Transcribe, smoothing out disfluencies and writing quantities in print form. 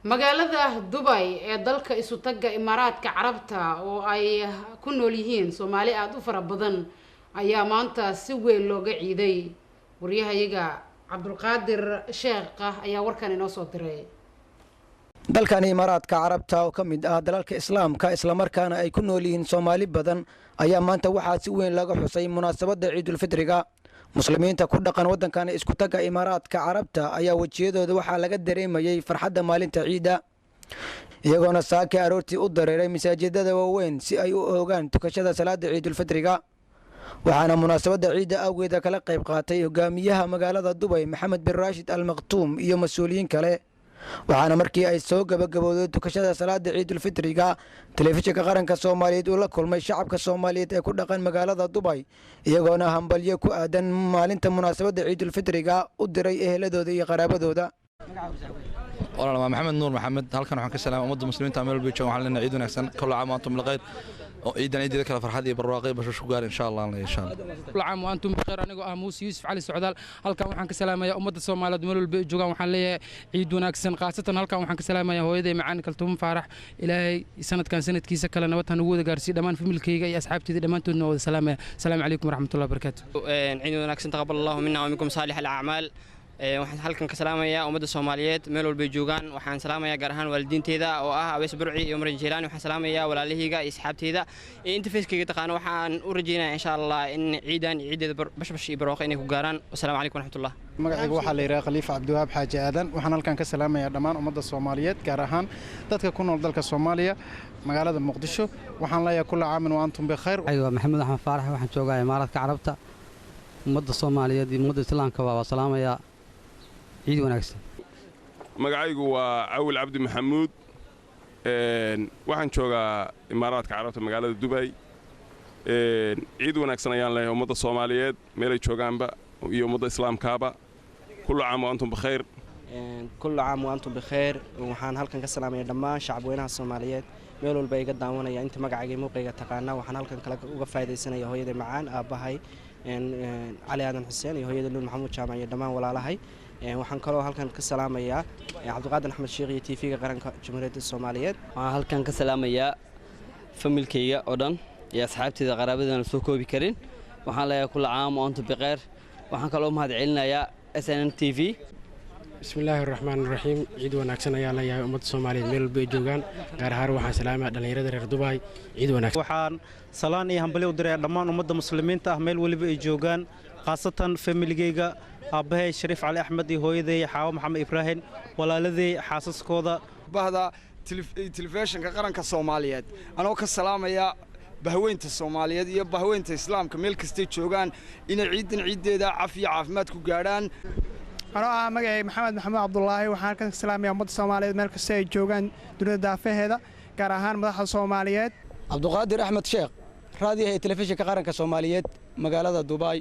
magaalada Dubai ee dalka isu taga Imaaraadka Carabta oo ay ku nool yihiin Soomaali aad u fara badan ayaa maanta si weyn looga ciiday wariyahayaga Cabdulqaadir Sheekh ayaa warkan inoo soo diray dalkan Imaaraadka Carabta oo kamid ah dalalka Islaamka isla markaana ay ku nool yihiin Soomaali badan ayaa maanta waxaa si weyn laga xusay munaasabada Ciidul Fitriga muslimiinta ku dhaqan wadankan isku taga Imaaraadka Carabta ayaa wajiyadooda waxaa laga dareemayay farxadda maalinta ciida iyagoona saaka aroortii u dareeray masaajidada waaweyn si ay u oogaan tukashada salaada Ciidul Fitriga waxaana munaasabada ciida awgeeda kala qayb qaatay hogaamiyaha magaalada Dubai Maxamed bin Rashid Al Maktoum iyo mas'uuliyiin kale waxaana markii ay soo gabagabowday tukashada salaada Ciidul Fitriga telefishinka qaranka Soomaaliyeed uu la kulmay shacabka Soomaaliyeed ee ku dhaqan magaalada Dubai iyagoona hambalyo ku aadan maalinta munaasabada Ciidul Fitriga u diray eheladooda iyo qaraabadooda والله محمد نور محمد halkan waxaan ka salaamay ummadda muslimiinta meel walba joogan waxaan leenahay ciid wanaagsan kullu caam antum bilkhayr ciidan ciidada kala farxad iyo barwaaqo basho ku gaar insha Allah kullu caam antum bilkhayr anigoo ah Muuse Yuusuf Cali Socdaal halkan waxaan ka salaamayaa ummadda Soomaaliyeed meel walba joogan waxaan leeyahay ciid wanaagsan qaasatan halkan waxaan ka salaamayaa hooyaday macaan kaltuum faarax ilaahay sanadkan sanadkiisa kala nabad han ugu wada gaarsiin dhamaan familkayga iyo asxaabtayda dhamaantoodna wada salaamaya assalaamu calaykum waraxmatullaahi wabarakaatuh ciid wanaagsan taqabbalallahu minna wa minkum saalih al-a'maal waxaan halkan ka salaamayaa ummadda Soomaaliyeed meel walba joogan waxaan salaamayaa gaar ahaan waalidiinteeda oo ah Aweys Burci iyo Umar Jiilaan waxaan salaamayaa walaalahayga iyo asxaabteyda inta feeskayga taqaan waxaan u rajeynayaa insha Allah in ciideeda bashbash iyo barwaaqo inay ku gaaraan assalaamu calaykum waraxmatullaah magacaygu waxa la yiraahdaa Khalifa Cabdiwaab Xaaji Aadan waxaan halkan ka salaamayaa dhammaan ummadda Soomaaliyeed gaar ahaan dadka ku nool dalka Soomaaliya magaalada Muqdisho waxaan leeyahay kullu caam wa antum bikhayr aywa Maxamed Axmed Faarax waxaan joogaa Imaaraadka Carabta ummadda Soomaaliyeed iyo ummadda Islaamka waa salaamayaa ciid wanaagsan magacaygu waa Awil Cabdi Maxamuud waxaan joogaa Imaaraadka Carabta magaalada Dubai ciid wanaagsan ayaan leeyahay ummadda Soomaaliyeed meel ay joogaanba iyo ummadda Islaamkaaba kullu caam wa antum bikhayr kullu caam wa antum bikhayr waxaan halkan ka salaamayaa dhammaan shacabweynaha Soomaaliyeed meel walba iga daawanaya inta magacayga muuqayga taqaana waxaan halkan kala uga faa'iideysanayaa hooyaday macaan aabahay Cali Aadan Xuseen iyo hooyaday Luul Maxamuud Jaamac iyo dhammaan walaalahay waxaan kaloo halkan ka salaamayaa Cabdulqaadir Axmed Sheekh iyo TV-ga qaranka Jamhuuriyadda Soomaaliyeed waxaan halkan ka salaamayaa familkayga oo dhan iyo asxaabteyda qaraabadana soo koobi karin waxaan leeyahay kullu caam wa antum bikhayr waxaan kaloo mahadcelinayaa SNN TV bismillaahir rahmaanir rahiim ciid wanaagsan ayaa leeyahay ummadda Soomaaliyeed meel walba ay joogaan gaar ahaan waxaan salaamayaa dhalinyarada reer Dubai ciid wanaagsan waxaan salaan iyo hambalyo u diray dhammaan ummadda muslimiinta ah meel walba ay joogaan qaasatan familygayga aabahay Shariif Cali Axmed iyo hooyaday Xaawo Maxamed Ibrahim walaaladay xaasaskooda bahda telefishinka qaranka Soomaaliyeed anoo ka salaamaya bahweynta Soomaaliyeed iyo bahweynta Islaamka meel kasta joogaan inay ciideeda caafimaad ku gaaraan anoo ah magacay Maxamed Cabdullaahi waxaan ka salaamayaa ummadda Soomaaliyeed meel kasta ay joogaan dunida daafaheeda gaar ahaan madaxda Soomaaliyeed Cabdulqaadir Axmed Sheekh raadiyaha telefishinka qaranka Soomaaliyeed magaalada Dubai